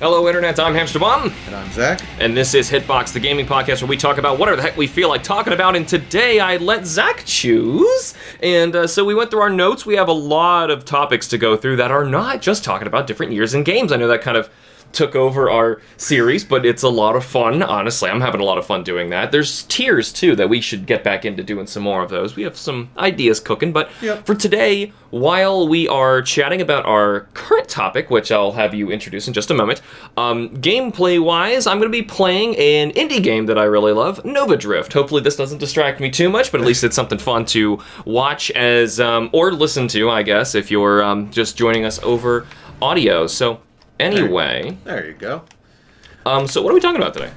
Hello, Internet. I'm HamsterBomb. And I'm Zach. And this is HITBOX, the gaming podcast where we talk about whatever the heck we feel like talking about. And today I let Zach choose. And so we went through our notes. We have a lot of topics to go through that are not just talking about different years in games. I know that kind of took over our series, but it's a lot of fun. Honestly, I'm having a lot of fun doing that. There's tiers, too, that we should get back into doing some more of those. We have some ideas cooking, but for today, while we are chatting about our current topic, which I'll have you introduce in just a moment, gameplay-wise, I'm going to be playing an indie game that I really love, Nova Drift. Hopefully this doesn't distract me too much, but at least it's something fun to watch as, or listen to, I guess, if you're just joining us over audio. So anyway. There you go. So what are we talking about today?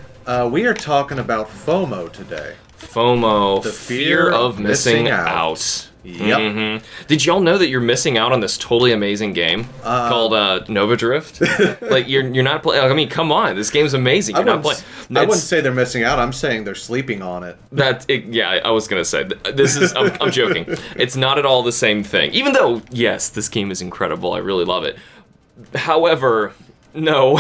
We are talking about FOMO today. FOMO, The fear of missing out. Yep. Mm-hmm. Did y'all know that you're missing out on this totally amazing game called Nova Drift? Like you're not playing. I mean, come on, this game's amazing. You're not playing. I wouldn't say they're missing out. I'm saying they're sleeping on it. Yeah, I was gonna say this is. I'm joking. It's not at all the same thing. Even though, yes, this game is incredible. I really love it. However, no,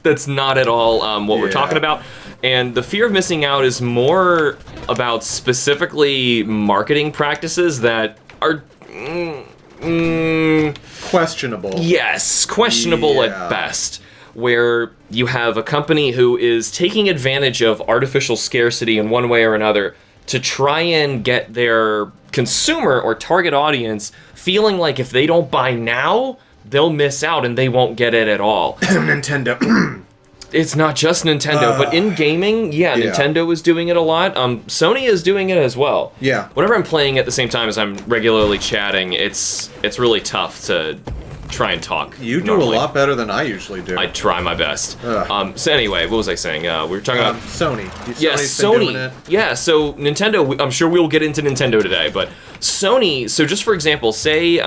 that's not at all what we're talking about. And the fear of missing out is more about specifically marketing practices that are questionable. Yes, questionable at best. Where you have a company who is taking advantage of artificial scarcity in one way or another to try and get their consumer or target audience feeling like if they don't buy now, they'll miss out and they won't get it at all. Nintendo. It's not just Nintendo, but in gaming, Nintendo is doing it a lot. Sony is doing it as well. Yeah. Whenever I'm playing at the same time as I'm regularly chatting, it's really tough to try and talk. You do normally. A lot better than I usually do. I try my best. So anyway, what was I saying? We were talking about Sony. Sony. Yeah, so Nintendo, I'm sure we'll get into Nintendo today, but Sony, so just for example, say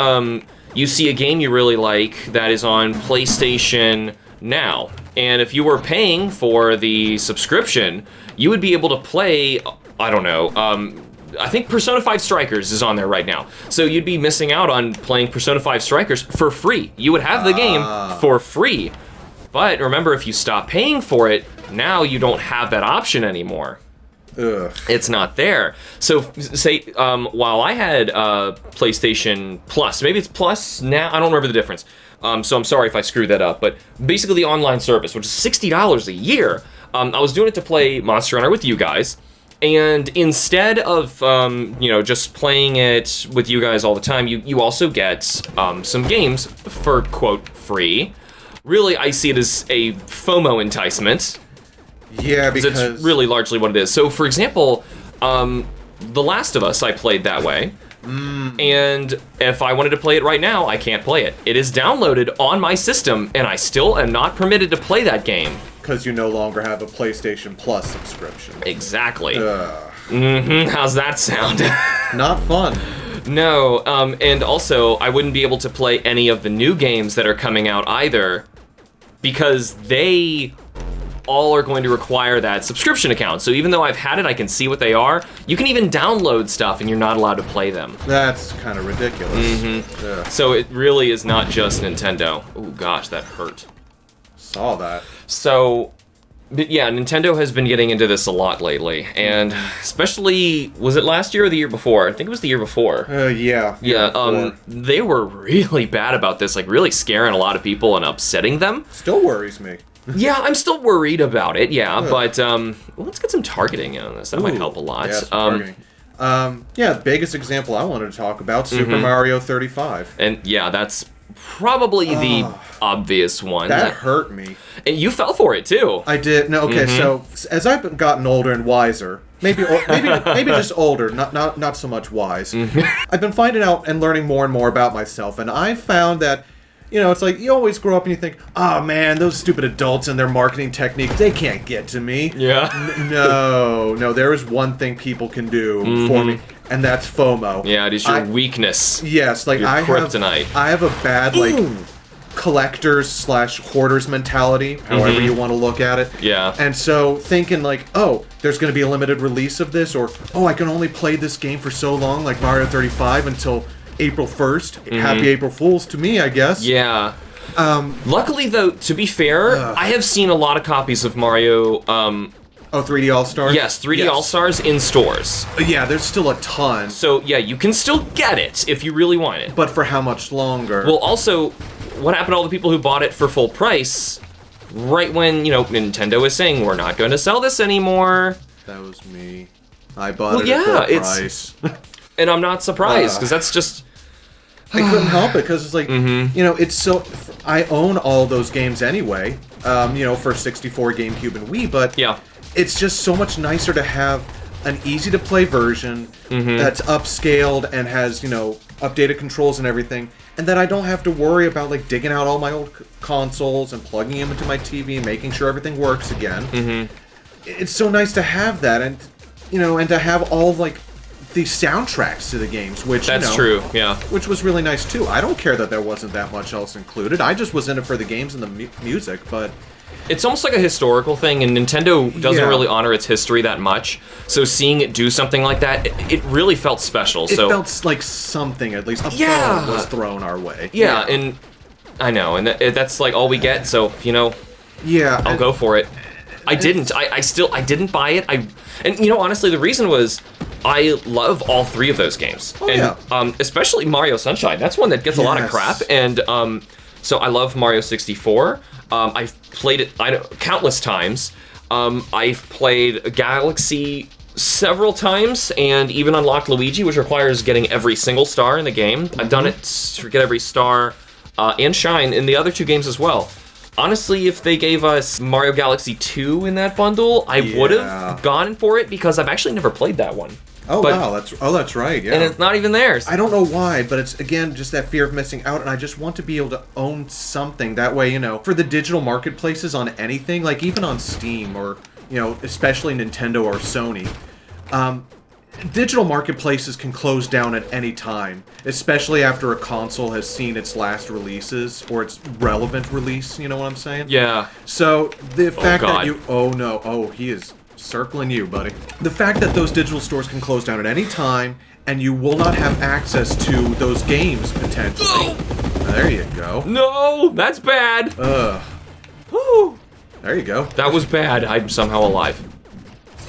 you see a game you really like that is on PlayStation Now, and if you were paying for the subscription, you would be able to play, I don't know, I think Persona 5 Strikers is on there right now. So you'd be missing out on playing Persona 5 Strikers for free. You would have the game for free. But remember, if you stop paying for it, now you don't have that option anymore. Ugh. It's not there. So say, while I had PlayStation Plus, maybe it's Plus now, I don't remember the difference. So I'm sorry if I screwed that up, but basically the online service, which is $60 a year, I was doing it to play Monster Hunter with you guys, and instead of just playing it with you guys all the time, you also get some games for, quote, free. Really, I see it as a FOMO enticement. Yeah, because it's really largely what it is. So, for example, The Last of Us I played that way. And if I wanted to play it right now, I can't play it. It is downloaded on my system, and I still am not permitted to play that game. Because you no longer have a PlayStation Plus subscription. Exactly. How's that sound? Not fun. No, and also, I wouldn't be able to play any of the new games that are coming out either, because they all are going to require that subscription account. So even though I've had it, I can see what they are. You can even download stuff and you're not allowed to play them. That's kind of ridiculous. So it really is not just Nintendo. Oh gosh, that hurt. Saw that. So, but yeah, Nintendo has been getting into this a lot lately. And especially, was it last year or the year before? I think it was the year before. Yeah. They were really bad about this, like really scaring a lot of people and upsetting them. Still worries me. Yeah, I'm still worried about it, but let's get some targeting on this. That might help a lot. Yeah, targeting. The biggest example I wanted to talk about, Super Mario 35. And yeah, that's probably the obvious one. That hurt me. And you fell for it, too. I did. No, okay, so as I've gotten older and wiser, maybe just older, not so much wise, I've been finding out and learning more and more about myself, and I found that it's like you always grow up and you think, oh man, those stupid adults and their marketing techniques, they can't get to me. Yeah. No, there is one thing people can do for me, and that's FOMO. Yeah, it is your weakness. Yes, like your kryptonite. I have a bad, collectors/hoarders mentality, however you want to look at it. Yeah. And so thinking like, oh, there's going to be a limited release of this, or, oh, I can only play this game for so long, like Mario 35, until April 1st. Happy April Fools to me, I guess. Yeah. Luckily, though, to be fair, I have seen a lot of copies of Mario. 3D All-Stars? Yes, 3D All-Stars in stores. Yeah, there's still a ton. So, yeah, you can still get it if you really want it. But for how much longer? Well, also, what happened to all the people who bought it for full price right when, Nintendo is saying, we're not going to sell this anymore? That was me. I bought it at full price. And I'm not surprised, because that's just... I couldn't help it, because it's like, it's so... I own all those games anyway, for 64 GameCube and Wii, but... Yeah. It's just so much nicer to have an easy-to-play version that's upscaled and has, updated controls and everything, and that I don't have to worry about, digging out all my old consoles and plugging them into my TV and making sure everything works again. It's so nice to have that, and, and to have all, the soundtracks to the games, which, That's true, yeah. Which was really nice, too. I don't care that there wasn't that much else included. I just was in it for the games and the music, but... It's almost like a historical thing, and Nintendo doesn't really honor its history that much. So seeing it do something like that, it really felt special. It felt like something, at least. A phone was thrown our way. Yeah, and I know, and that's all we get. So yeah, I'll go for it. I didn't. I didn't buy it. And honestly, the reason was I love all three of those games, especially Mario Sunshine. That's one that gets a lot of crap, and so I love Mario 64. I've played it countless times. I've played Galaxy several times, and even unlocked Luigi, which requires getting every single star in the game. I've done it to get every star, and Shine in the other two games as well. Honestly, if they gave us Mario Galaxy 2 in that bundle, I would have gone for it, because I've actually never played that one. Oh, wow, that's right, yeah. And it's not even theirs. I don't know why, but it's, again, just that fear of missing out, and I just want to be able to own something. That way, for the digital marketplaces on anything, even on Steam, or, especially Nintendo or Sony, digital marketplaces can close down at any time, especially after a console has seen its last releases, or its relevant release, you know what I'm saying? Yeah. So, the fact that you... Oh, no. Oh, he is... circling you, buddy. The fact that those digital stores can close down at any time, and you will not have access to those games, potentially. There you go. No, that's bad. Whew. There you go. That was bad. I'm somehow alive.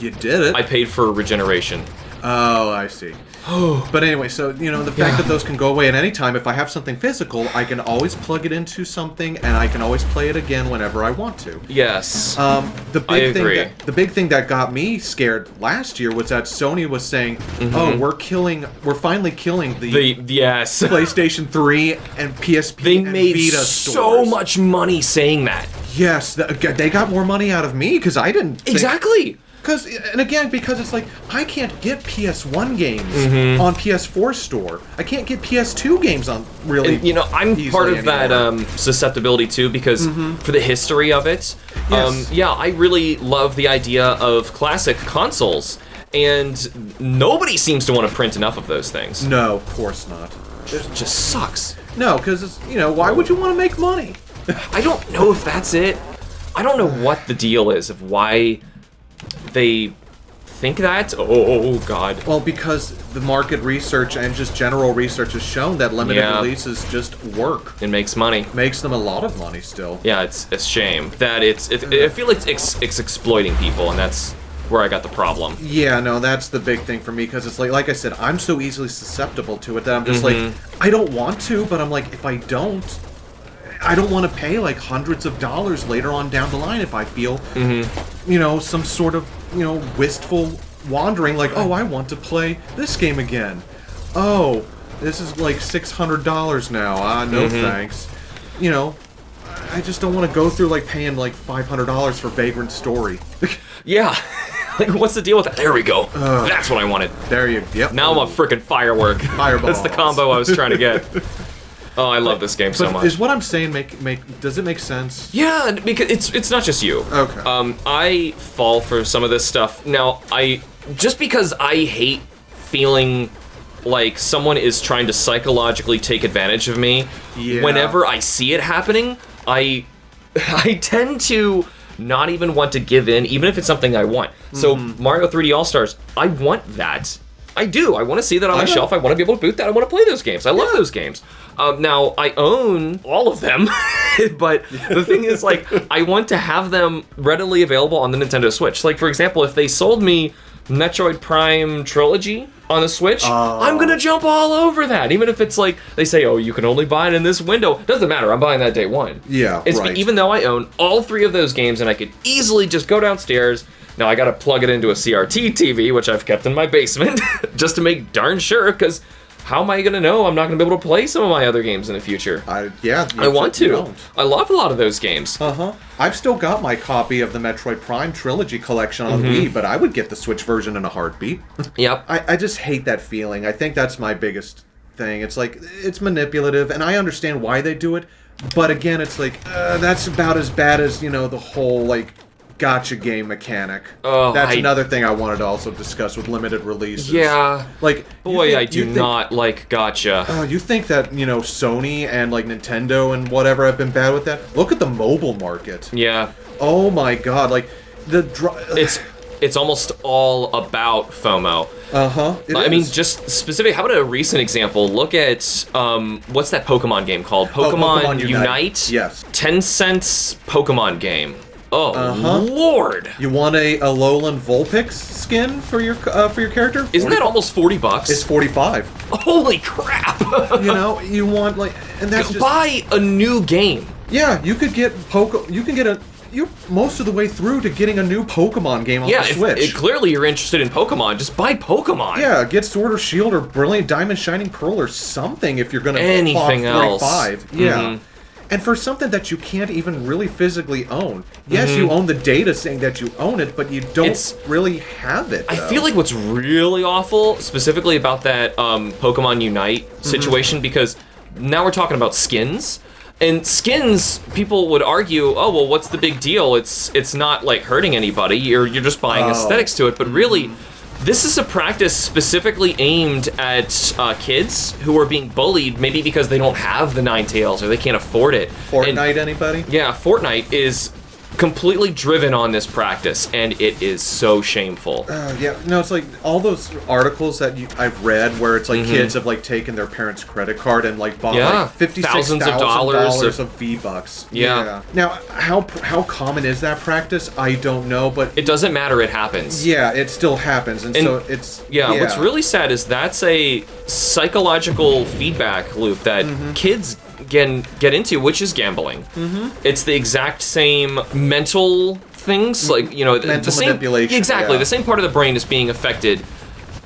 You did it. I paid for regeneration. Oh, I see. But anyway, so, the fact that those can go away at any time, if I have something physical, I can always plug it into something, and I can always play it again whenever I want to. Yes. The big thing that got me scared last year was that Sony was saying, "Oh, we're finally killing the PlayStation 3 and PSP and Vita stores." So much money saying that. Yes, they got more money out of me, because I didn't. Exactly. Because it's like, I can't get PS1 games on PS4 store. I can't get PS2 games on really. And, I'm part of that susceptibility too, because for the history of it, I really love the idea of classic consoles, and nobody seems to want to print enough of those things. No, of course not. It just sucks. No, because why would you want to make money? I don't know if that's it. I don't know what the deal is of why they think that. Oh god. Well, because the market research and just general research has shown that limited releases just work. It makes money. Makes them a lot of money still. Yeah, it's a shame that I feel like it's exploiting people, and that's where I got the problem. Yeah, no, that's the big thing for me, because it's like I said, I'm so easily susceptible to it that I'm just I don't want to, but I'm like, if I don't want to pay hundreds of dollars later on down the line if I feel, some sort of, wistful wandering, oh, I want to play this game again. Oh, this is $600 now. No thanks. I just don't want to go through paying $500 for Vagrant Story. Yeah. What's the deal with that? There we go. That's what I wanted. There you. Yep. Now I'm a freaking firework. Fireball. That's the combo I was trying to get. Oh, I love this game so much. Is what I'm saying does it make sense? Yeah, because it's not just you. Okay. I fall for some of this stuff. Now, just because I hate feeling like someone is trying to psychologically take advantage of me, whenever I see it happening, I tend to not even want to give in, even if it's something I want. So Mario 3D All-Stars, I want that. I do. I want to see that on my shelf. I want to be able to boot that. I want to play those games. I love those games. Now, I own all of them, but the thing is, like, I want to have them readily available on the Nintendo Switch. Like, for example, if they sold me Metroid Prime Trilogy on the Switch, I'm gonna jump all over that. Even if it's like, they say, oh, you can only buy it in this window. Doesn't matter, I'm buying that day one. Yeah, right. Even though I own all 3 of those games and I could easily just go downstairs. Now I gotta plug it into a CRT TV, which I've kept in my basement, just to make darn sure, because how am I gonna know I'm not gonna be able to play some of my other games in the future? I want to. I love a lot of those games. I've still got my copy of the Metroid Prime Trilogy collection on Wii, but I would get the Switch version in a heartbeat. Yep. I just hate that feeling. I think that's my biggest thing. It's like, it's manipulative, and I understand why they do it, but again, it's like, that's about as bad as, the whole, like, Gacha game mechanic. That's another thing I wanted to also discuss with limited releases. Yeah. Like, boy, I do not like Gacha. You think that, Sony and, like, Nintendo and whatever have been bad with that? Look at the mobile market. Yeah. Oh my god, like, it's almost all about FOMO. I mean, just specific. How about a recent example? Look at what's that Pokemon game called? Pokemon Unite. Yes. Tencent's Pokemon game. Oh Lord! You want a Alolan Vulpix skin for your character? Isn't that almost $40? It's 45. Holy crap! You want, like, and that's just, buy a new game. Yeah, you could get you're most of the way through to getting a new Pokemon game on the Switch. Clearly you're interested in Pokemon. Just buy Pokemon. Yeah, get Sword or Shield or Brilliant Diamond Shining Pearl or something if you're gonna anything else. 45. Yeah. And for something that you can't even really physically own. Yes, you own the data saying that you own it, but you don't really have it, though. I feel like what's really awful, specifically about that Pokemon Unite situation, because now we're talking about skins. And skins, people would argue, oh, well, what's the big deal? It's not, like, hurting anybody. You're just buying aesthetics to it. But really, this is a practice specifically aimed at kids who are being bullied, maybe because they don't have the Ninetales or they can't afford it. Fortnite, anybody? Yeah, Fortnite is completely driven on this practice, and it is so shameful. It's like all those articles that I've read where it's like kids have like taken their parents' credit card and like bought like $56,000 of V-Bucks. Yeah. Now, how common is that practice? I don't know, but it doesn't matter. It happens. Yeah, it still happens, and so it's What's really sad is that's a psychological feedback loop that kids get into, which is gambling. It's the exact same mental things, like, mental manipulation. Exactly, the same part of the brain is being affected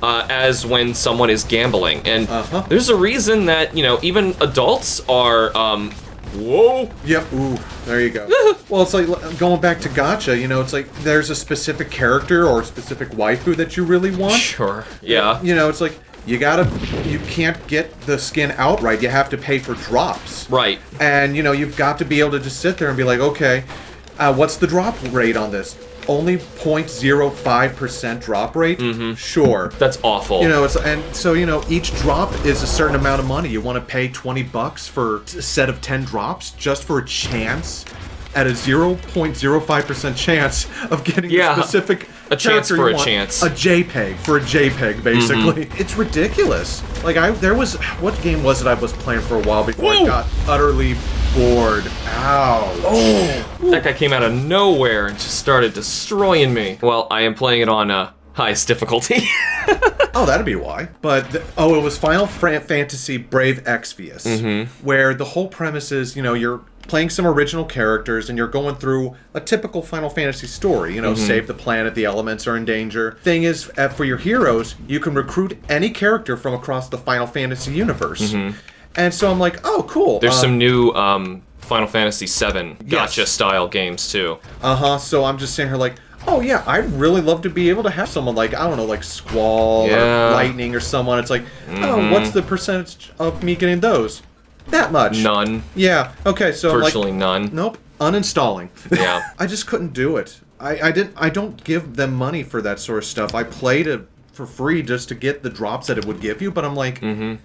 as when someone is gambling. And there's a reason that, even adults are, whoa. Yep, ooh, there you go. Well, it's like, going back to Gacha, it's like, there's a specific character or a specific waifu that you really want. Sure, yeah. It's like, you can't get the skin outright. You have to pay for drops. Right. And, you've got to be able to just sit there and be like, okay, what's the drop rate on this? Only 0.05% drop rate? Sure. That's awful. Each drop is a certain amount of money. You want to pay $20 for a set of 10 drops just for a chance at a 0.05% chance of getting a specific a chance for a chance. A JPEG for a JPEG, basically. It's ridiculous. Like, what game was it I was playing for a while before I got utterly bored? Ow. Oh. That guy came out of nowhere and just started destroying me. Well, I am playing it on highest difficulty. Oh, that'd be why. But, it was Final Fantasy Brave Exvius, where the whole premise is, you're playing some original characters and you're going through a typical Final Fantasy story. Save the planet, the elements are in danger. Thing is, for your heroes, you can recruit any character from across the Final Fantasy universe. And so I'm like, oh, cool. There's some new Final Fantasy VII Gacha-style games, too. So I'm just sitting here like, oh yeah, I'd really love to be able to have someone like, I don't know, like Squall or Lightning or someone. It's like, oh, what's the percentage of me getting those? That much. None. Yeah. Okay. So virtually none. Nope. Uninstalling. Yeah. I just couldn't do it. I don't give them money for that sort of stuff. I play to for free just to get the drops that it would give you, but I'm like,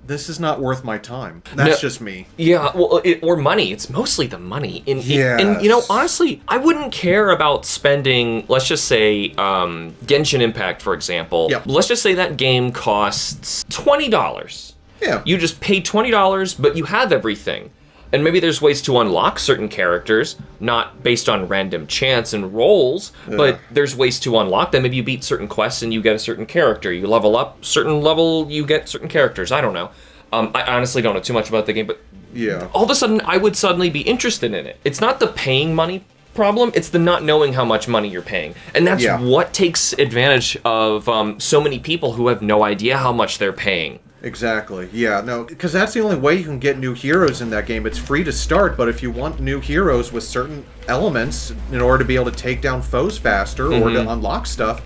this is not worth my time. That's No. just me. Yeah, well, or money. It's mostly the money. And Yes. you know, honestly, I wouldn't care about spending, let's just say, Genshin Impact, for example. Yep. Let's just say that game costs $20. Yeah. You just pay $20, but you have everything. And maybe there's ways to unlock certain characters, not based on random chance and rolls, but there's ways to unlock them. Maybe you beat certain quests and you get a certain character. You level up certain level, you get certain characters. I don't know. I honestly don't know too much about the game, but Yeah. all of a sudden I would suddenly be interested in it. It's not the paying money problem, it's the not knowing how much money you're paying. And that's what takes advantage of so many people who have no idea how much they're paying. Exactly. Yeah, no, because that's the only way you can get new heroes in that game. It's free to start, but if you want new heroes with certain elements in order to be able to take down foes faster or to unlock stuff,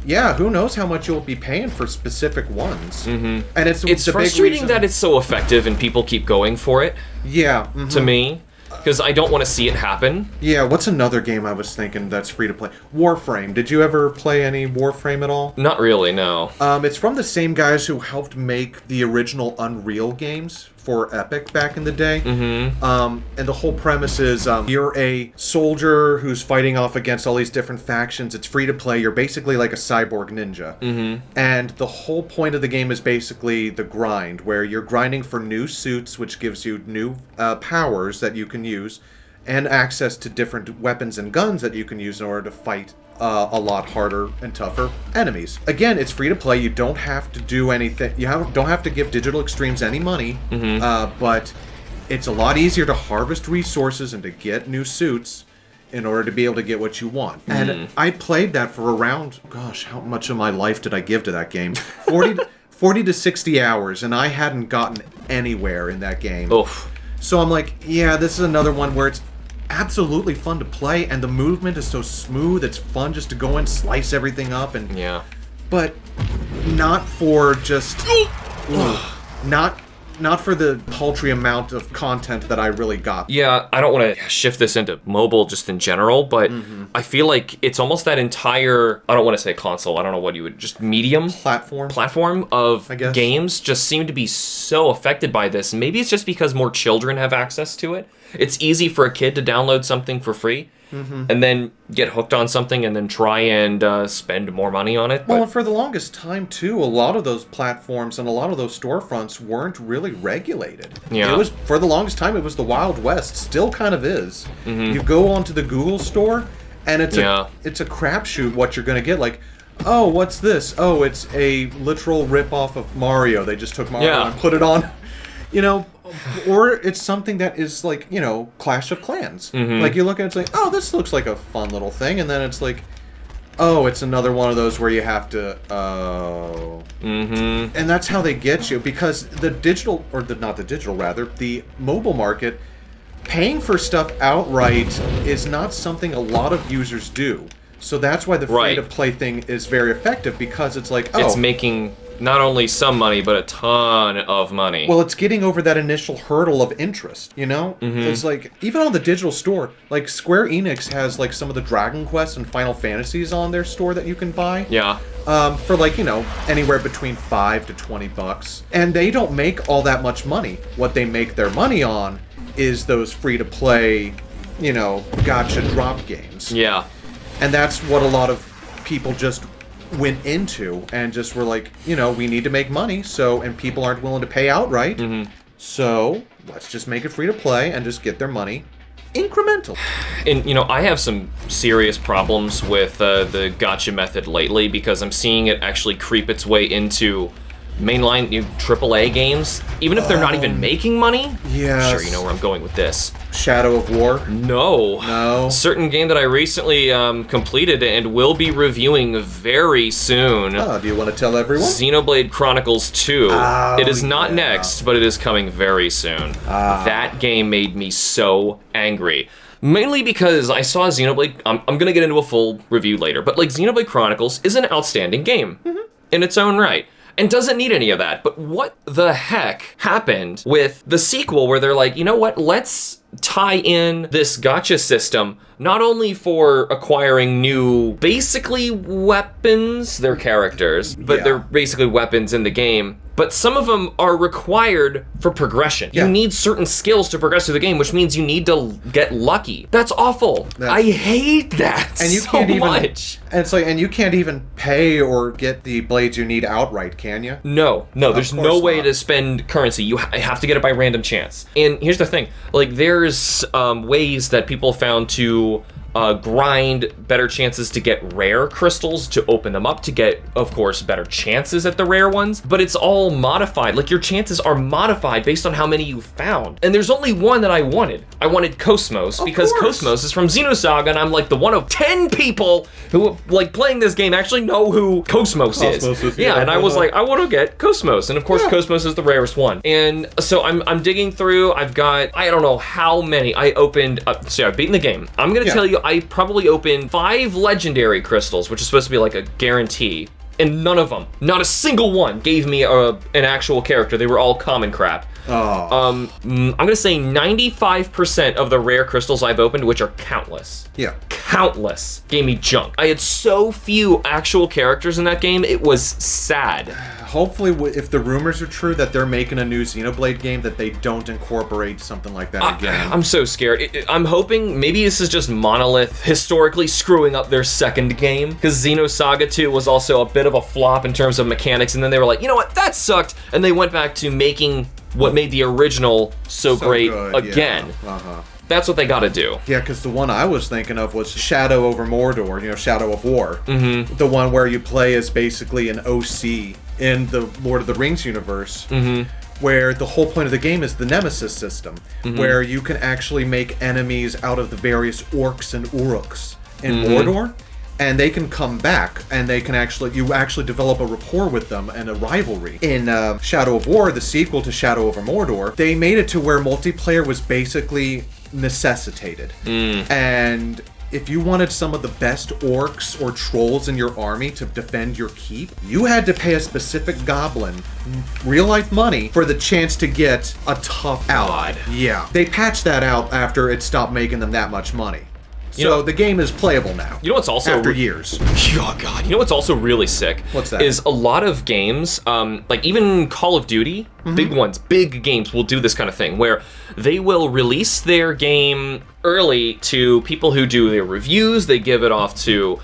yeah, who knows how much you'll be paying for specific ones. And it's the frustrating big reason that it's so effective and people keep going for it, Yeah. to me, because I don't want to see it happen. Yeah, what's another game I was thinking that's free to play? Warframe. Did you ever play any Warframe at all? Not really, no. It's from the same guys who helped make the original Unreal games for Epic back in the day. And the whole premise is you're a soldier who's fighting off against all these different factions. It's free to play. You're basically like a cyborg ninja. And the whole point of the game is basically the grind, where you're grinding for new suits, which gives you new powers that you can use, and access to different weapons and guns that you can use in order to fight a lot harder and tougher enemies. Again, it's free to play. You don't have to do anything. Don't have to give Digital Extremes any money, but it's a lot easier to harvest resources and to get new suits in order to be able to get what you want. And I played that for around, gosh, how much of my life did I give to that game? 40 to 60 hours, and I hadn't gotten anywhere in that game. Oof. So I'm like, yeah, this is another one where it's absolutely fun to play, and the movement is so smooth. It's fun just to go and slice everything up, and but not for just not for the paltry amount of content that I really got. Yeah, I don't want to shift this into mobile just in general, but I feel like it's almost that entire, I don't want to say console, I don't know what you would, just medium platform of games just seem to be so affected by this. Maybe it's just because more children have access to it. It's easy for a kid to download something for free and then get hooked on something and then try and spend more money on it. Well, and for the longest time, too, a lot of those platforms and a lot of those storefronts weren't really regulated. Yeah. It was, for the longest time, it was the Wild West. Still kind of is. You go onto the Google store, and it's a crapshoot what you're going to get. Like, oh, what's this? Oh, it's a literal ripoff of Mario. They just took Mario and put it on. You know, or it's something that is like, you know, Clash of Clans. Like, you look at it, it's like, oh, this looks like a fun little thing, and then it's like, oh, it's another one of those where you have to, and that's how they get you, because the digital, or not the digital, rather, the mobile market, paying for stuff outright is not something a lot of users do. So that's why the free-to-play thing is very effective, because it's like, oh, it's making not only some money, but a ton of money. Well, it's getting over that initial hurdle of interest, you know? It's like, even on the digital store, like, Square Enix has, like, some of the Dragon Quest and Final Fantasies on their store that you can buy. Yeah. For, like, you know, anywhere between $5 to $20. And they don't make all that much money. What they make their money on is those free-to-play, you know, gacha drop games. Yeah. And that's what a lot of people just went into, and just were like, you know, we need to make money, so, and people aren't willing to pay outright, so let's just make it free to play and just get their money incremental. And, you know, I have some serious problems with the gacha method lately, because I'm seeing it actually creep its way into mainline new AAA games, even if they're not even making money. Yeah. Sure, you know where I'm going with this. Shadow of War? No. Certain game that I recently completed and will be reviewing very soon. Oh, do you want to tell everyone? Xenoblade Chronicles 2. Oh, it is not next, but it is coming very soon. That game made me so angry. Mainly because I saw Xenoblade, I'm going to get into a full review later, but like Xenoblade Chronicles is an outstanding game in its own right. And doesn't need any of that. But what the heck happened with the sequel where they're like, you know what, let's tie in this gacha system not only for acquiring new, basically weapons, they're characters, but they're basically weapons in the game, but some of them are required for progression. You need certain skills to progress through the game, which means you need to get lucky. That's awful. I hate that and you so can't even, much. And it's like, and you can't even pay or get the blades you need outright, can you? No, there's no way to spend currency. You have to get it by random chance. And here's the thing, like there's ways that people found to grind better chances to get rare crystals, to open them up, to get, of course, better chances at the rare ones, but it's all modified. Like your chances are modified based on how many you found. And there's only one that I wanted. I wanted Cosmos, because Cosmos is from Xenosaga, and I'm like the one of 10 people who, like, playing this game actually know who Cosmos is. Yeah, and I was like, I want to get Cosmos, and of course Cosmos is the rarest one. And so I'm digging through. I've got, I don't know how many. I opened, so I've beaten the game. I'm gonna tell you, I probably opened 5 legendary crystals, which is supposed to be like a guarantee, and none of them, not a single one, gave me an actual character. They were all common crap. I'm gonna say 95% of the rare crystals I've opened, which are countless, countless, gave me junk. I had so few actual characters in that game, it was sad. Hopefully, if the rumors are true that they're making a new Xenoblade game, that they don't incorporate something like that again. I'm so scared. I'm hoping maybe this is just Monolith historically screwing up their second game, because Xenosaga 2 was also a bit of a flop in terms of mechanics, and then they were like, you know what, that sucked, and they went back to making what made the original so great good, again. That's what they gotta do. Yeah, because the one I was thinking of was Shadow over Mordor, Shadow of War. The one where you play as basically an OC in the Lord of the Rings universe, where the whole point of the game is the Nemesis system, where you can actually make enemies out of the various orcs and uruks in Mordor, and they can come back, and they can you actually develop a rapport with them and a rivalry. In Shadow of War, the sequel to Shadow over Mordor, they made it to where multiplayer was basically necessitated. And if you wanted some of the best orcs or trolls in your army to defend your keep, you had to pay a specific goblin real-life money for the chance to get a tough ally. Yeah. They patched that out after it stopped making them that much money. So the game is playable now. You know what's also after years. Oh god! You know what's also really sick? What's that? Is a lot of games, like even Call of Duty, big ones, big games will do this kind of thing where they will release their game early to people who do their reviews. They give it off to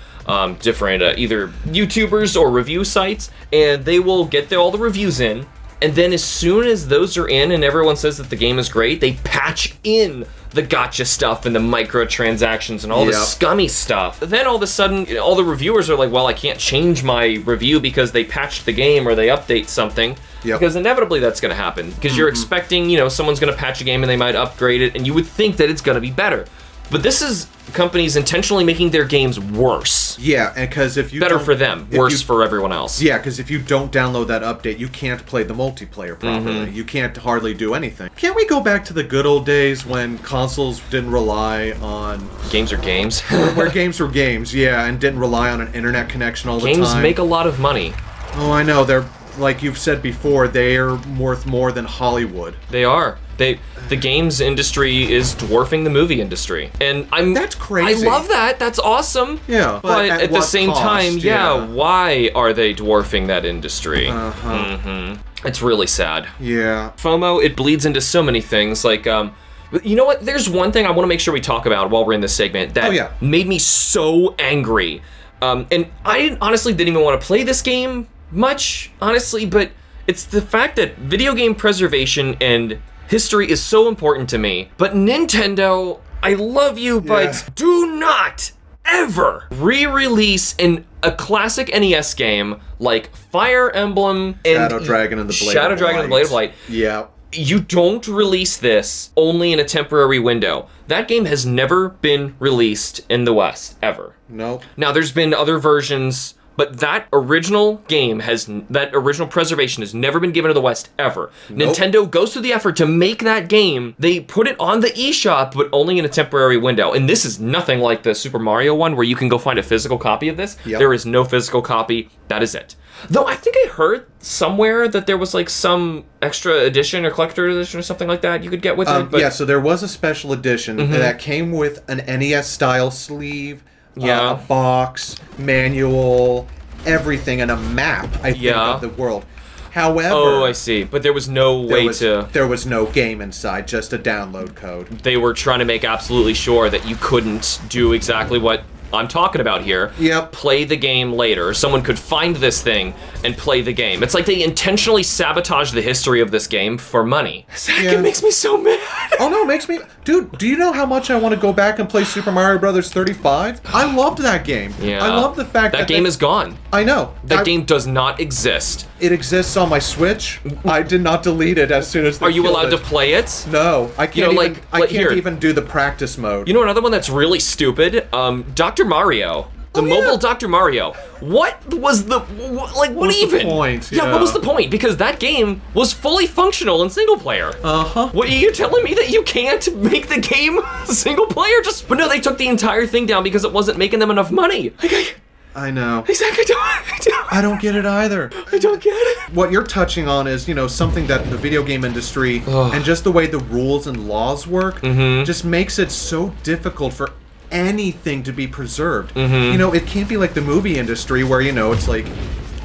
different either YouTubers or review sites, and they will get all the reviews in. And then as soon as those are in and everyone says that the game is great, they patch in the gacha stuff and the microtransactions and all this scummy stuff. Then all of a sudden, all the reviewers are like, well, I can't change my review because they patched the game or they update something. Because inevitably that's going to happen. Because you're expecting, someone's going to patch a game and they might upgrade it, and you would think that it's going to be better. But this is companies intentionally making their games worse. Yeah, and because if you better for them, worse for everyone else. Yeah, because if you don't download that update, you can't play the multiplayer properly. You can't hardly do anything. Can't we go back to the good old days when consoles didn't rely on... Games are games. where games were games, and didn't rely on an internet connection all the time. Games make a lot of money. Oh, I know. They're, like you've said before, they are worth more than Hollywood. They are. The games industry is dwarfing the movie industry, and that's crazy. I love that. That's awesome. Yeah, but at the same time, why are they dwarfing that industry? It's really sad. Yeah. FOMO, it bleeds into so many things. Like, you know what? There's one thing I want to make sure we talk about while we're in this segment that made me so angry. And I honestly didn't even want to play this game much, honestly, but it's the fact that video game preservation and history is so important to me. But Nintendo, I love you, but do not ever re-release a classic NES game like Fire Emblem and Shadow Dragon and the Blade of Light. Yeah. You don't release this only in a temporary window. That game has never been released in the West, ever. Nope. Now, there's been other versions but that original game that original preservation has never been given to the West ever. Nope. Nintendo goes through the effort to make that game. They put it on the eShop, but only in a temporary window. And this is nothing like the Super Mario one where you can go find a physical copy of this. Yep. There is no physical copy. That is it. Though I think I heard somewhere that there was like some extra edition or collector edition or something like that you could get with it. But... Yeah, so there was a special edition that came with an NES-style sleeve, a box, manual, everything, and a map, I think, of the world. However... Oh, I see. But there was no way to... There was no game inside, just a download code. They were trying to make absolutely sure that you couldn't do exactly what I'm talking about here. Yep. Play the game later. Someone could find this thing and play the game. It's like they intentionally sabotage the history of this game for money. Zach, it makes me so mad. Oh no, it makes me... Dude, do you know how much I want to go back and play Super Mario Brothers 35? I loved that game. Yeah. I love the fact that... That game is gone. I know. That game does not exist. It exists on my Switch. I did not delete it as soon as they Are you killed allowed it. to play it? No, I can't. I can't here. even do the practice mode. You know another one that's really stupid? Dr. Mario. The mobile Dr. Mario. What was the what even? The point? Yeah, what was the point? Because that game was fully functional in single player. What are you telling me that you can't make the game single player? But no, they took the entire thing down because it wasn't making them enough money. I know. Exactly. I don't get it either. I don't get it. What you're touching on is, something that the video game industry and just the way the rules and laws work just makes it so difficult for anything to be preserved. It can't be like the movie industry where, it's like...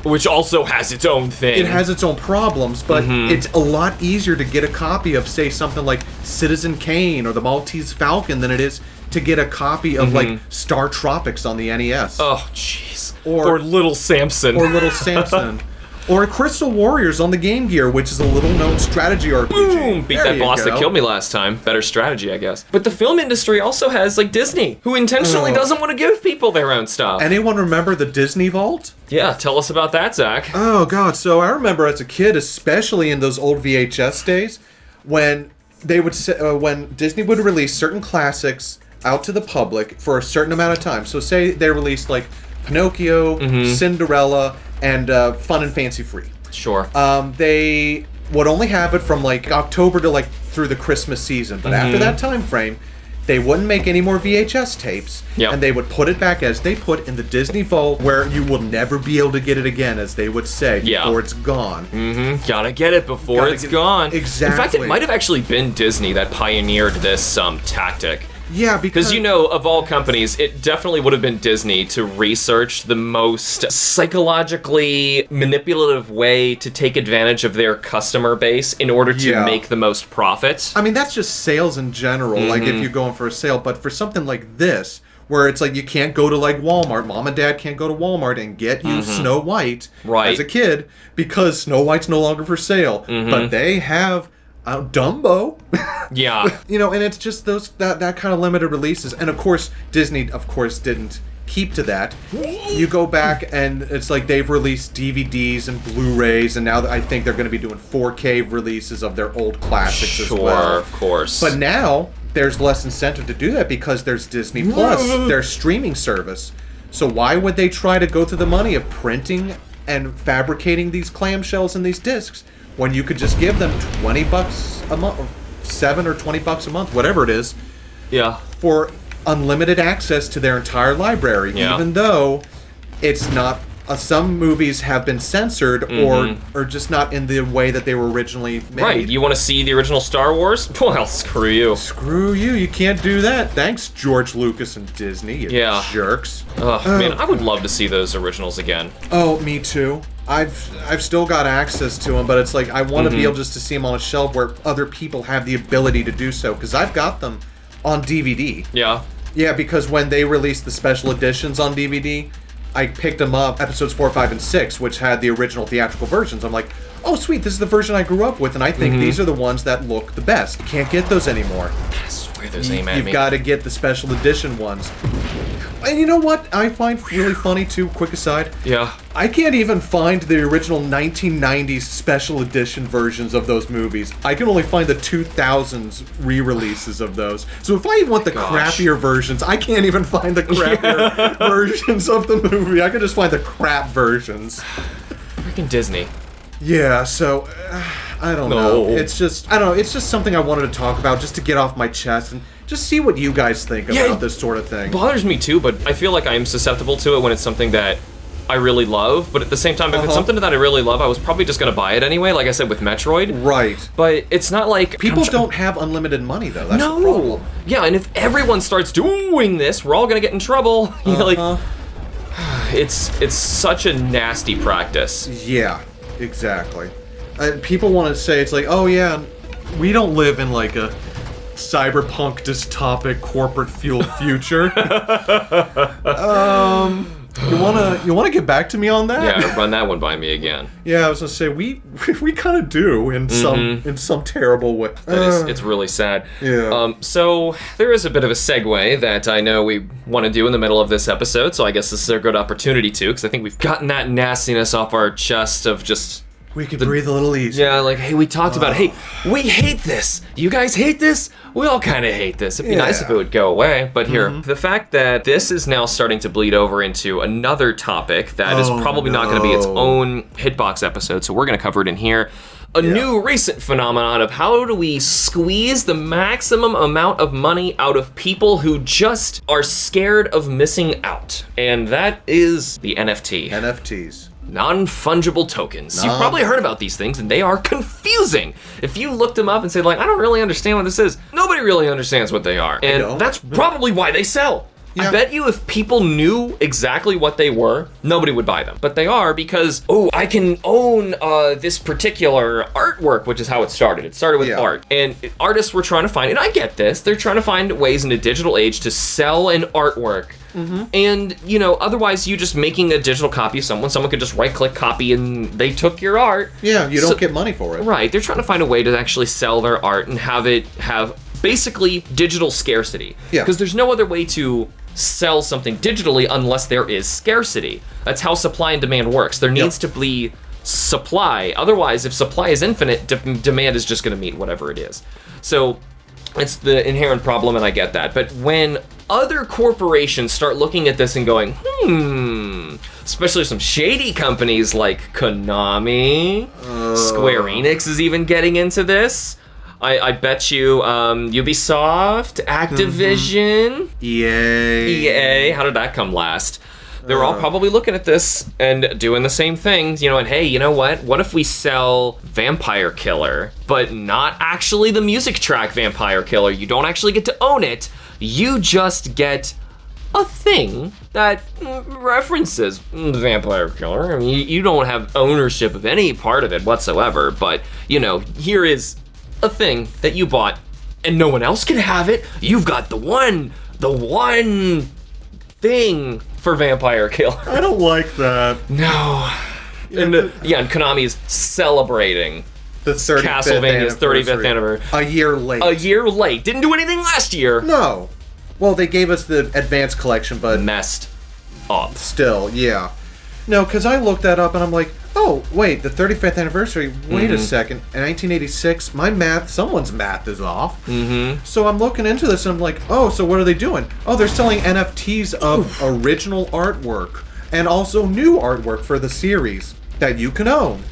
Which also has its own thing. It has its own problems, but it's a lot easier to get a copy of, say, something like Citizen Kane or the Maltese Falcon than it is to get a copy of, like, Star Tropics on the NES. Oh, jeez. Or Little Samson. Or Little Samson. Or Crystal Warriors on the Game Gear, which is a little-known strategy RPG. Boom! Beat that boss that killed me last time. Better strategy, I guess. But the film industry also has, like, Disney, who intentionally doesn't want to give people their own stuff. Anyone remember the Disney Vault? Yeah, tell us about that, Zach. Oh, God. So I remember as a kid, especially in those old VHS days, when they would when Disney would release certain classics out to the public for a certain amount of time. So say they released, like, Pinocchio, Cinderella, and Fun and Fancy Free. Sure. They would only have it from like October to like through the Christmas season. But after that time frame, they wouldn't make any more VHS tapes. Yep. And they would put it back as they put in the Disney Vault, where you will never be able to get it again, as they would say, before it's gone. Gotta get it before it's gone. Exactly. In fact, it might have actually been Disney that pioneered this tactic. Yeah, because of all companies, it definitely would have been Disney to research the most psychologically manipulative way to take advantage of their customer base in order to make the most profit. I mean, that's just sales in general, like if you're going for a sale, but for something like this, where it's like you can't go to like Walmart, mom and dad can't go to Walmart and get you Snow White as a kid because Snow White's no longer for sale, but they have Dumbo. Yeah. And it's just that kind of limited releases. And of course, Disney, didn't keep to that. You go back and it's like they've released DVDs and Blu-rays, and now I think they're going to be doing 4K releases of their old classics as well. Sure, of course. But now there's less incentive to do that because there's Disney Plus, their streaming service. So why would they try to go through the money of printing and fabricating these clamshells and these discs when you could just give them $20 a month, or $7 or $20 a month, whatever it is, for unlimited access to their entire library, even though it's not. Some movies have been censored or just not in the way that they were originally made. Right, you want to see the original Star Wars? Well, screw you. Screw you, you can't do that. Thanks, George Lucas and Disney, you jerks. Man, I would love to see those originals again. Oh, me too. I've still got access to them, but it's like I want to be able just to see them on a shelf where other people have the ability to do so, because I've got them on DVD. Yeah. Yeah, because when they released the special editions on DVD, I picked them up, episodes 4, 5, and 6, which had the original theatrical versions. I'm like, oh, sweet, this is the version I grew up with, and I think these are the ones that look the best. You can't get those anymore. I swear there's aim at me. You've got to get the special edition ones. And you know what I find really funny too, quick aside? Yeah. I can't even find the original 1990s special edition versions of those movies. I can only find the 2000s re-releases of those. So if I even want the crappier versions, I can't even find the crappier versions of the movie. I can just find the crap versions. Freaking Disney. Yeah, so I don't know. It's just something I wanted to talk about just to get off my chest and just see what you guys think about this sort of thing. It bothers me too, but I feel like I am susceptible to it when it's something that I really love, but at the same time, if it's something that I really love, I was probably just gonna buy it anyway, like I said with Metroid. Right. But it's not like... People don't have unlimited money, though. That's the problem. Yeah, and if everyone starts doing this, we're all gonna get in trouble. You know, like... It's such a nasty practice. Yeah, exactly. People want to say, it's like, oh yeah, we don't live in like a cyberpunk dystopic corporate fueled future. You wanna get back to me on that? Yeah, run that one by me again. Yeah, I was gonna say we kind of do in some terrible way. It's really sad. Yeah. So there is a bit of a segue that I know we want to do in the middle of this episode. So I guess this is a good opportunity to, because I think we've gotten that nastiness off our chest of just. We can breathe a little easier. Yeah, like, hey, we talked about, hey, we hate this. You guys hate this? We all kind of hate this. It'd be nice if it would go away. But here, the fact that this is now starting to bleed over into another topic that is probably not going to be its own Hitbox episode, so we're going to cover it in here. A new recent phenomenon of how do we squeeze the maximum amount of money out of people who just are scared of missing out. And that is the NFT. NFTs. Non-fungible tokens. You've probably heard about these things, and they are confusing. If you looked them up and said, like, I don't really understand what this is, nobody really understands what they are. And that's probably why they sell. Yeah. I bet you if people knew exactly what they were, nobody would buy them. But they are because, I can own this particular artwork, which is how it started. It started with art. And artists were trying to find, and I get this, they're trying to find ways in a digital age to sell an artwork. And, otherwise you just making a digital copy of someone could just right-click copy and they took your art. Yeah, you don't get money for it. Right, they're trying to find a way to actually sell their art and have it have basically digital scarcity. Yeah. Because there's no other way to sell something digitally unless there is scarcity. That's how supply and demand works. There needs to be supply. Otherwise, if supply is infinite, demand is just going to meet whatever it is. So it's the inherent problem, and I get that. But when other corporations start looking at this and going, especially some shady companies like Konami, Square Enix is even getting into this. I bet you Ubisoft, Activision, EA. How did that come last? They're all probably looking at this and doing the same things, and hey, you know what? What if we sell Vampire Killer, but not actually the music track Vampire Killer? You don't actually get to own it. You just get a thing that references Vampire Killer. I mean, you don't have ownership of any part of it whatsoever, but, here is a thing that you bought and no one else can have it. You've got the one thing for Vampire Killer. I don't like that. No. And Konami is celebrating the Castlevania's 35th anniversary. A year late. A year late. Didn't do anything last year. No. Well, they gave us the advanced collection, but messed up. Still, yeah. No, because I looked that up and I'm like, oh, wait, the 35th anniversary, wait a second. In 1986, someone's math is off. So I'm looking into this and I'm like, oh, so what are they doing? Oh, they're selling NFTs of original artwork and also new artwork for the series that you can own.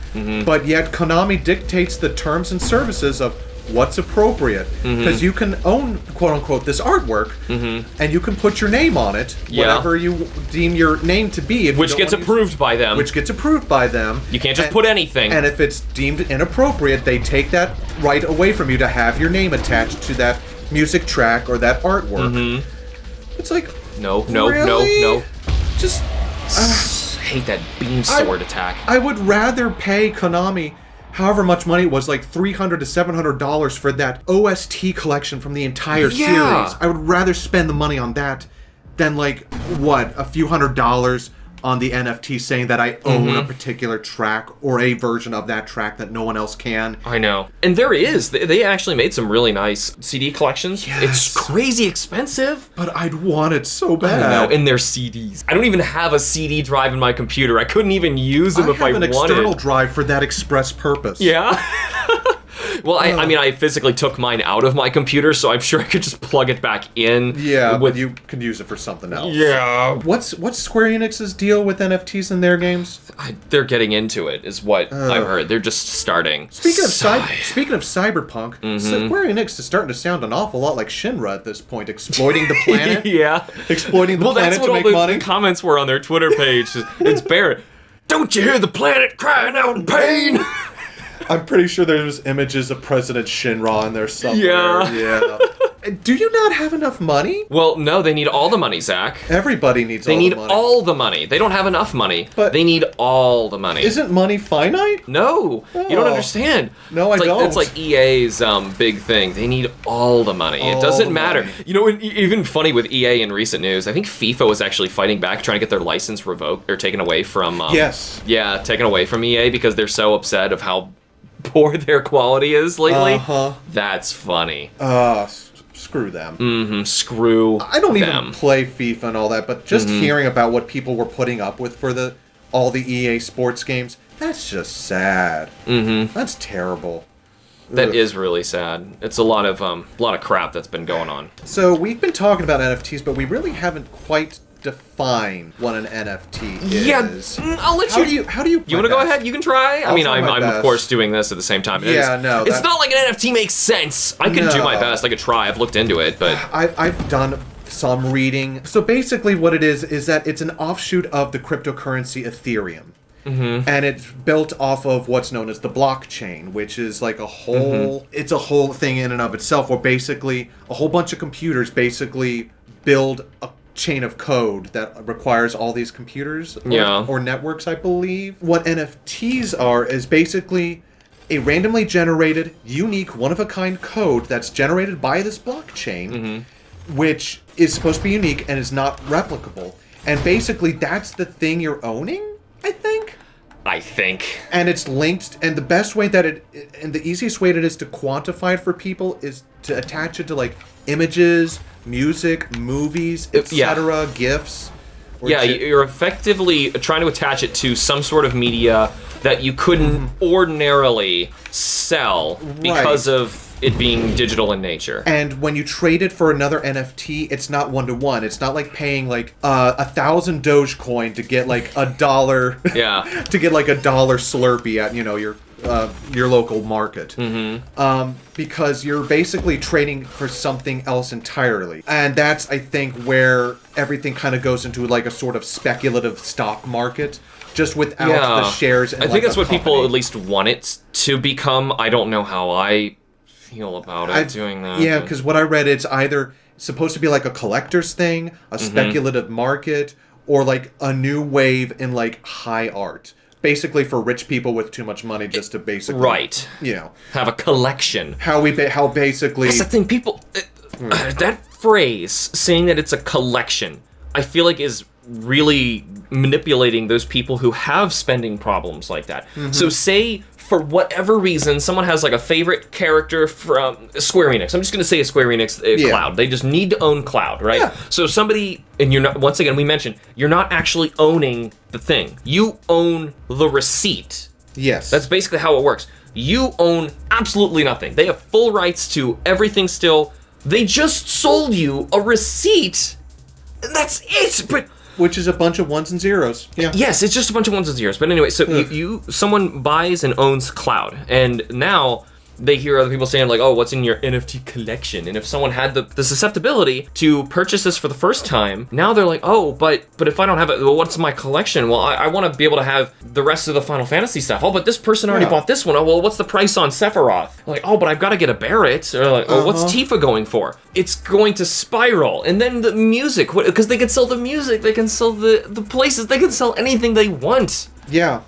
But yet Konami dictates the terms and services of what's appropriate, because you can own, quote unquote, this artwork, and you can put your name on it, whatever you deem your name to be, which gets approved by them. Which gets approved by them. You can't just put anything. And if it's deemed inappropriate, they take that right away from you to have your name attached to that music track or that artwork. It's like, no. Just hate that beam sword attack. I would rather pay Konami however much money it was, like $300 to $700 for that OST collection from the entire series. I would rather spend the money on that than, like, a few $100 on the NFT saying that I own a particular track or a version of that track that no one else can. I know. And there is. They actually made some really nice CD collections. Yes. It's crazy expensive. But I'd want it so bad. I know. And they're CDs. I don't even have a CD drive in my computer. I couldn't even use them if I wanted. I have an external drive for that express purpose. Yeah? Well, I mean, I physically took mine out of my computer, so I'm sure I could just plug it back in. Yeah, but you could use it for something else. Yeah. What's Square Enix's deal with NFTs in their games? They're getting into it, is what I've heard. They're just starting. Speaking of Cyberpunk, Square Enix is starting to sound an awful lot like Shinra at this point, exploiting the planet. Yeah. Exploiting the planet to make money. Well, that's what all the comments were on their Twitter page. It's Barrett. Don't you hear the planet crying out in pain? I'm pretty sure there's images of President Shinra in there somewhere. Yeah. Do you not have enough money? Well, no, they need all the money, Zach. Everybody needs all the money. They need all the money. They don't have enough money, but they need all the money. Isn't money finite? No, you don't understand. No, I don't. It's like EA's big thing. They need all the money. It doesn't matter. You know, even funny with EA in recent news, I think FIFA was actually fighting back, trying to get their license revoked or taken away from... yes. Yeah, taken away from EA because they're so upset of how poor their quality is lately. That's funny. Screw them. Screw I don't them. even play FIFA and all that, but just hearing about what people were putting up with for all the EA sports games, that's just sad. That's terrible. That is really sad. It's a lot of crap that's been going on. So we've been talking about NFTs, but we really haven't quite defined what an NFT is. Yeah, I'll let you. How do you? You want to go ahead? You can try. I mean, try my I'm of course doing this at the same time. No, it's not like an NFT makes sense. I can do my best. I could try. I've looked into it, but I've done some reading. So basically, what it is that it's an offshoot of the cryptocurrency Ethereum. And it's built off of what's known as the blockchain, which is like a whole... It's a whole thing in and of itself, where basically a whole bunch of computers basically build a chain of code that requires all these computers or networks, I believe. What NFTs are is basically a randomly generated, unique, one-of-a-kind code that's generated by this blockchain, which is supposed to be unique and is not replicable. And basically, that's the thing you're owning, I think. And it's linked, and the best way and the easiest way it is to quantify it for people is to attach it to, like, images, music, movies, etc., GIFs. You're effectively trying to attach it to some sort of media that you couldn't ordinarily sell because of it being digital in nature. And when you trade it for another NFT, it's not one-to-one. It's not like paying like 1,000 Dogecoin to get like $1. To get like $1 Slurpee at your local market. Because you're basically trading for something else entirely. And that's, I think, where everything kind of goes into like a sort of speculative stock market, just without the shares. I think that's what people at least want it to become. I don't know how I feel about it doing that. Yeah, because what I read, it's either supposed to be like a collector's thing, a speculative market, or like a new wave in like high art. Basically for rich people with too much money just to basically... have a collection. How basically... That's the thing, people... that phrase, saying that it's a collection, I feel like is really manipulating those people who have spending problems like that. So say, for whatever reason, someone has like a favorite character from Square Enix. I'm just going to say a Square Enix Cloud. They just need to own Cloud, right? Yeah. So somebody, and you're not, once again, we mentioned, you're not actually owning the thing. You own the receipt. Yes. That's basically how it works. You own absolutely nothing. They have full rights to everything still. They just sold you a receipt. And that's it. But which is a bunch of ones and zeros. Yeah. Yes, it's just a bunch of ones and zeros. But anyway, so someone buys and owns Cloud, and now they hear other people saying like, "Oh, what's in your NFT collection?" And if someone had the susceptibility to purchase this for the first time, now they're like, "Oh, but if I don't have it, well, what's my collection? Well, I want to be able to have the rest of the Final Fantasy stuff. Oh, but this person already bought this one. Oh, well, what's the price on Sephiroth? Like, oh, but I've got to get a Barrett. Or like, oh, what's Tifa going for? It's going to spiral. And then the music, because they can sell the music, they can sell the places, they can sell anything they want." Yeah,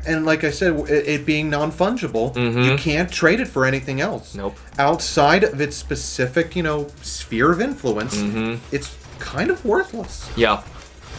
and like I said, it being non-fungible, you can't trade it for anything else. Nope. Outside of its specific, sphere of influence, it's kind of worthless. Yeah.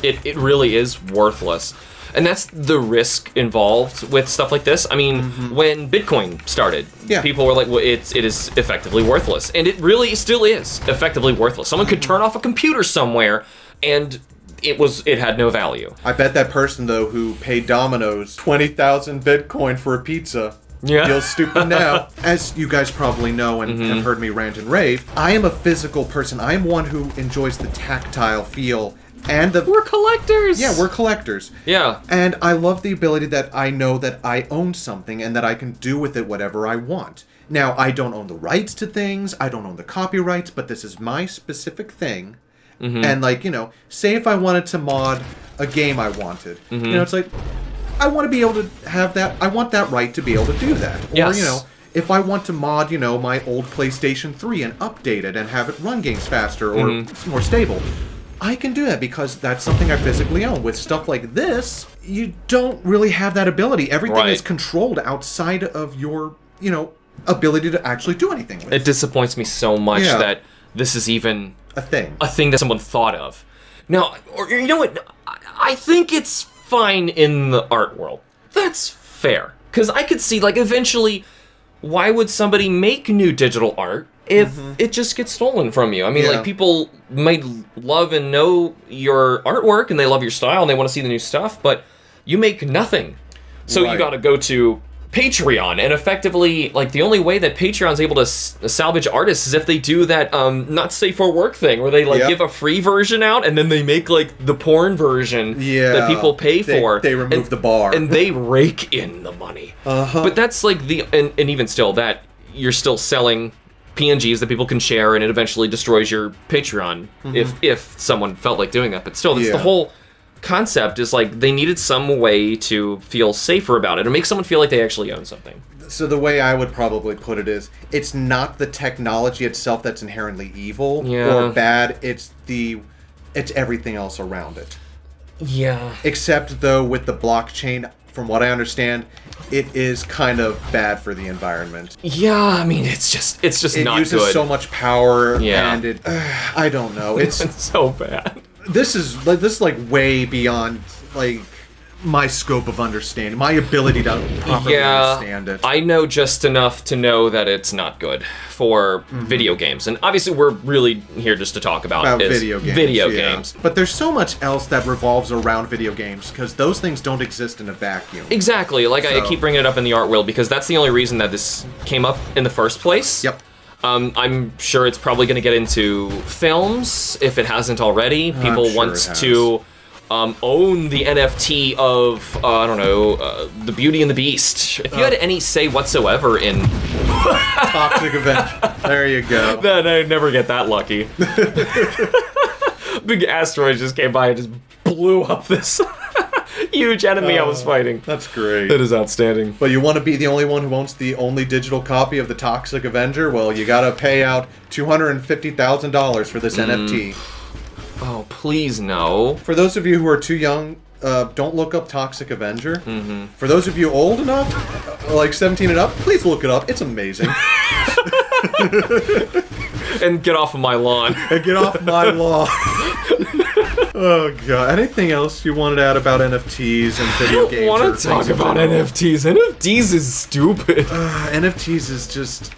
It really is worthless. And that's the risk involved with stuff like this. I mean, when Bitcoin started, people were like, well, it is effectively worthless. And it really still is effectively worthless. Someone could turn off a computer somewhere and it had no value. I bet that person, though, who paid Domino's 20,000 Bitcoin for a pizza feels stupid now. As you guys probably know and have heard me rant and rave, I am a physical person. I am one who enjoys the tactile feel. And we're collectors. Yeah, we're collectors. Yeah. And I love the ability that I know that I own something and that I can do with it whatever I want. Now, I don't own the rights to things, I don't own the copyrights, but this is my specific thing. And, like, you know, say if I wanted to mod a game I wanted. You know, it's like, I want to be able to have that, I want that right to be able to do that. Or, you know, if I want to mod, you know, my old PlayStation 3 and update it and have it run games faster or more stable, I can do that because that's something I physically own. With stuff like this, you don't really have that ability. Everything is controlled outside of your, you know, ability to actually do anything with it. It disappoints me so much that this is even a thing that someone thought of. Now, or you know what? I think it's fine in the art world. That's fair. Because I could see, like, eventually, why would somebody make new digital art if it just gets stolen from you? I mean, like, people might love and know your artwork and they love your style and they want to see the new stuff, but you make nothing. So you got to go to Patreon, and effectively, like, the only way that Patreon's able to salvage artists is if they do that not safe for work thing, where they, like, give a free version out and then they make, like, the porn version that people pay for. They remove the bar. And they rake in the money. But that's, like, and even still, that you're still selling PNGs that people can share, and it eventually destroys your Patreon if someone felt like doing that. But still, that's the whole concept, is like they needed some way to feel safer about it or make someone feel like they actually own something. So the way I would probably put it is, it's not the technology itself that's inherently evil or bad, it's everything else around it. Yeah. Except, though, with the blockchain, from what I understand, it is kind of bad for the environment. Yeah, I mean, it's just not good. It uses so much power, and it... I don't know. It's so bad. This is like way beyond, like, my scope of understanding, my ability to properly understand it. I know just enough to know that it's not good for video games. And obviously we're really here just to talk about video games. But there's so much else that revolves around video games, because those things don't exist in a vacuum. Exactly. Like, I keep bringing it up in the art world because that's the only reason that this came up in the first place. Yep. I'm sure it's probably going to get into films, if it hasn't already. People want to own the NFT of, I don't know, the Beauty and the Beast. If you had any say whatsoever in... Toxic Avenger. There you go. Then I'd never get that lucky. Big asteroid just came by and just blew up this huge enemy I was fighting. That's great. That is outstanding. But you want to be the only one who owns the only digital copy of the Toxic Avenger? Well, you gotta pay out $250,000 for this NFT. Oh, please no. For those of you who are too young, don't look up Toxic Avenger. For those of you old enough, like 17 and up, please look it up. It's amazing. And get off of my lawn. And get off my lawn. Oh, God. Anything else you wanted to add about NFTs and video games? I want to talk about NFTs. NFTs is stupid. NFTs is just...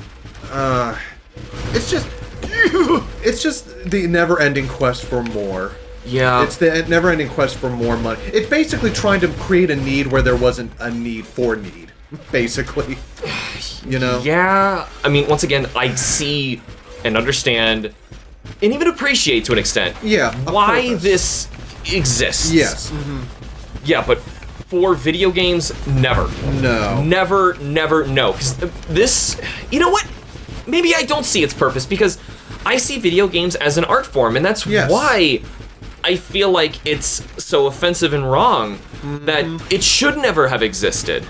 It's just the never-ending quest for more. Yeah. It's the never-ending quest for more money. It's basically trying to create a need where there wasn't a need for need, basically. You know? Yeah. I mean, once again, I see and understand and even appreciate to an extent why this exists. Yes. Yeah, but for video games, never. No. Never, no. Because this... You know what? Maybe I don't see its purpose, because I see video games as an art form, and that's why I feel like it's so offensive and wrong that it should never have existed.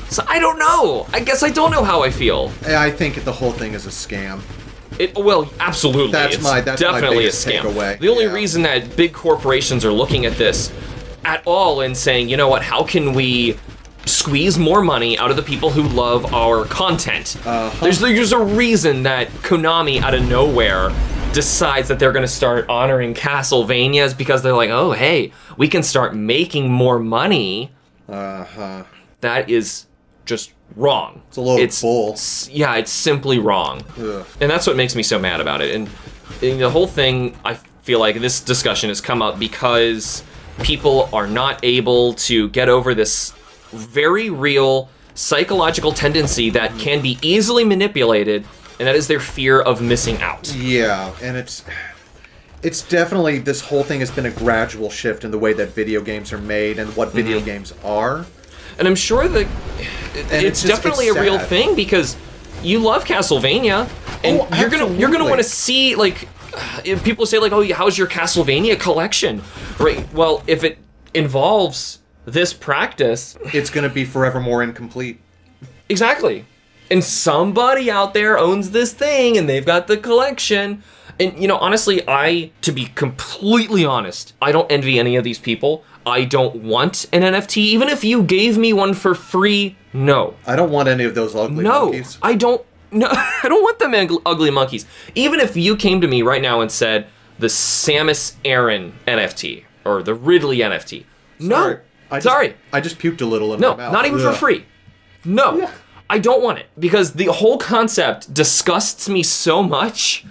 So I don't know. I guess I don't know how I feel. I think the whole thing is a scam. Well, absolutely. That's definitely my a scam. Takeaway. The only reason that big corporations are looking at this at all and saying, you know what, how can we squeeze more money out of the people who love our content? There's a reason that Konami, out of nowhere, decides that they're going to start honoring Castlevanias because they're like, oh, hey, we can start making more money. That is just wrong. It's a load of bull. Yeah, it's simply wrong. Ugh. And that's what makes me so mad about it. And the whole thing, I feel like this discussion has come up because people are not able to get over this very real psychological tendency that can be easily manipulated, and that is their fear of missing out. Yeah, and it's definitely, this whole thing has been a gradual shift in the way that video games are made and what video games are. And I'm sure that it's definitely a real thing because you love Castlevania, and you're gonna want to see, like, if people say like, oh, how's your Castlevania collection? Right. Well, if it involves this practice, it's gonna be forever more incomplete. Exactly. And somebody out there owns this thing, and they've got the collection. And, honestly, to be completely honest, I don't envy any of these people. I don't want an NFT. Even if you gave me one for free, no. I don't want any of those ugly monkeys. I don't want them ugly monkeys. Even if you came to me right now and said, the Samus Aran NFT, or the Ridley NFT. Sorry. No. Sorry. I just puked a little in my mouth. No, not even for free. No. Yeah. I don't want it, because the whole concept disgusts me so much.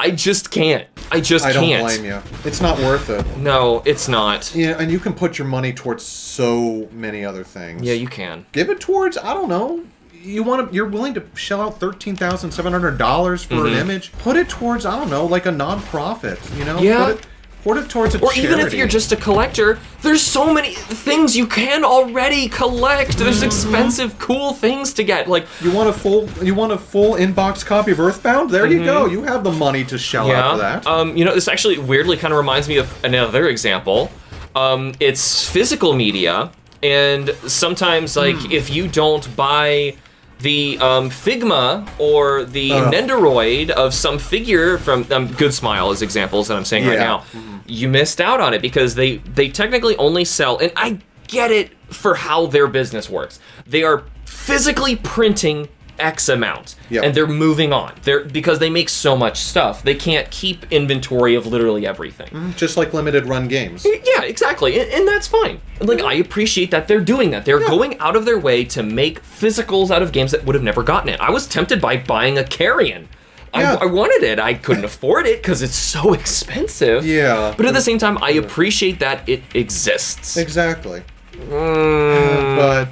I just can't. I don't blame you. It's not worth it. No, it's not. Yeah, and you can put your money towards so many other things. Yeah, you can. Give it towards, I don't know. You're willing to shell out $13,700 for an image. Put it towards, I don't know, like a nonprofit. Yeah. Put it towards a charity. Or even if you're just a collector, there's so many things you can already collect. There's expensive, cool things to get. Like, you want a full inbox copy of Earthbound? There you go. You have the money to shell out for that. This actually weirdly kind of reminds me of another example. It's physical media, and sometimes if you don't buy the Figma or the Nendoroid of some figure from Good Smile as examples that I'm saying right now, you missed out on it because they technically only sell, and I get it for how their business works. They are physically printing X amount, and they're moving on. Because they make so much stuff, they can't keep inventory of literally everything. Just like limited run games. Yeah, exactly, and that's fine. Like, I appreciate that they're doing that. They're going out of their way to make physicals out of games that would have never gotten it. I was tempted by buying a Carrion. I wanted it. I couldn't afford it because it's so expensive. Yeah. But at the same time, I appreciate that it exists. Exactly. But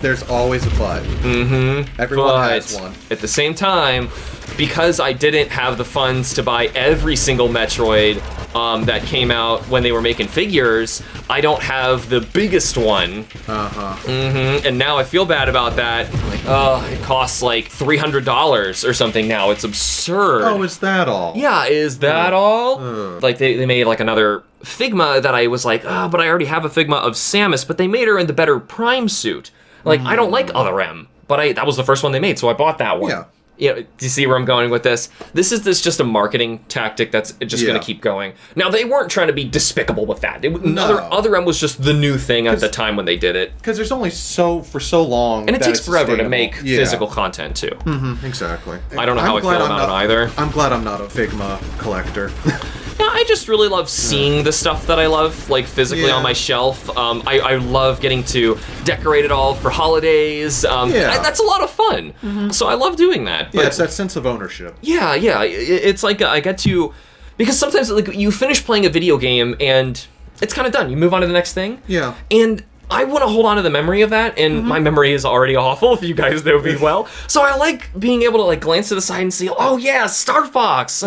there's always a but. Everyone has one. At the same time, because I didn't have the funds to buy every single Metroid that came out when they were making figures, I don't have the biggest one. And now I feel bad about that. Like, it costs like $300 or something now. It's absurd. Oh, is that all? Yeah, is that all? Like, they made like another Figma that I was like, but I already have a Figma of Samus, but they made her in the better Prime suit. Like, I don't like Other M, but that was the first one they made, so I bought that one. Yeah. Do you see where I'm going with this? This is just a marketing tactic that's just going to keep going. Now, they weren't trying to be despicable with that. Other M was just the new thing at the time when they did it. Because there's only for so long, and it takes forever to make physical content too. Exactly. I don't know how I feel about it either. I'm glad I'm not a Figma collector. Yeah, I just really love seeing the stuff that I love, like, physically on my shelf. I love getting to decorate it all for holidays. That's a lot of fun. So I love doing that. But, it's that sense of ownership. Yeah. It's like I get to... Because sometimes, like, you finish playing a video game and it's kind of done. You move on to the next thing. Yeah. And I want to hold on to the memory of that, and my memory is already awful, if you guys know me well. So I like being able to, like, glance to the side and see, oh, yeah, Star Fox.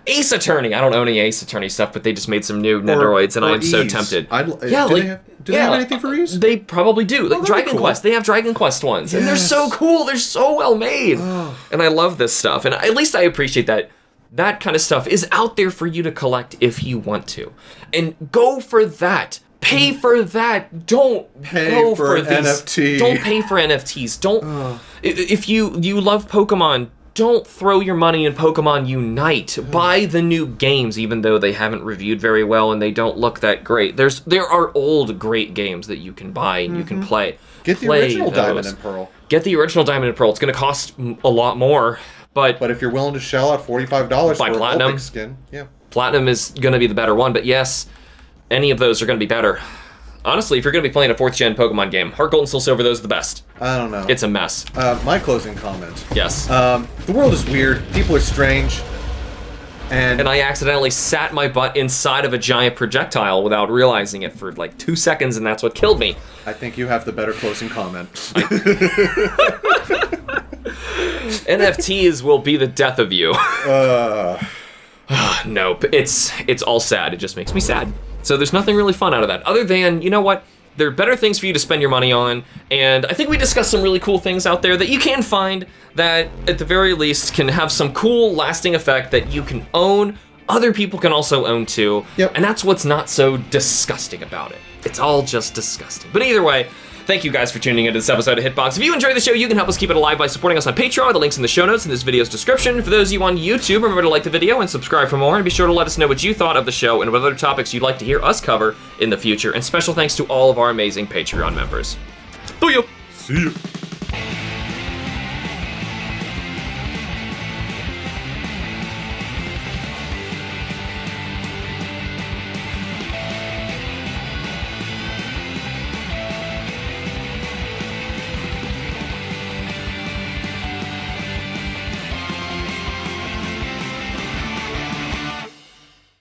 Ace Attorney. I don't own any Ace Attorney stuff, but they just made some new Nendoroids, and I am so tempted. Do they have anything for Ease? They probably do. Like Dragon Quest. They have Dragon Quest ones, and they're so cool. They're so well made. And I love this stuff, and at least I appreciate that. That kind of stuff is out there for you to collect if you want to. And go for that. Pay for that. Don't pay for NFTs. Don't pay for NFTs. Don't. If you love Pokemon, don't throw your money in Pokemon Unite. Buy the new games, even though they haven't reviewed very well and they don't look that great. There are old great games that you can buy and you can play. Get the original Diamond and Pearl. Get the original Diamond and Pearl. It's going to cost a lot more, But if you're willing to shell out $45 Buy for Platinum. a Vulpix skin, yeah. Platinum is going to be the better one, but yes, any of those are going to be better. Honestly, if you're going to be playing a 4th gen Pokemon game, Heart Gold and Soul Silver, those are the best. I don't know. It's a mess. My closing comment. Yes. The world is weird. People are strange. And I accidentally sat my butt inside of a giant projectile without realizing it for like 2 seconds, and that's what killed me. I think you have the better closing comment. NFTs will be the death of you. Nope. It's all sad. It just makes me sad. So there's nothing really fun out of that, other than, you know what? There are better things for you to spend your money on, and I think we discussed some really cool things out there that you can find that, at the very least, can have some cool, lasting effect that you can own, other people can also own too, Yep. and that's what's not so disgusting about it. It's all just disgusting. But either way, thank you guys for tuning into this episode of HITBOX. If you enjoy the show, you can help us keep it alive by supporting us on Patreon. The link's in the show notes in this video's description. For those of you on YouTube, remember to like the video and subscribe for more, and be sure to let us know what you thought of the show and what other topics you'd like to hear us cover in the future. And special thanks to all of our amazing Patreon members. See ya! See ya.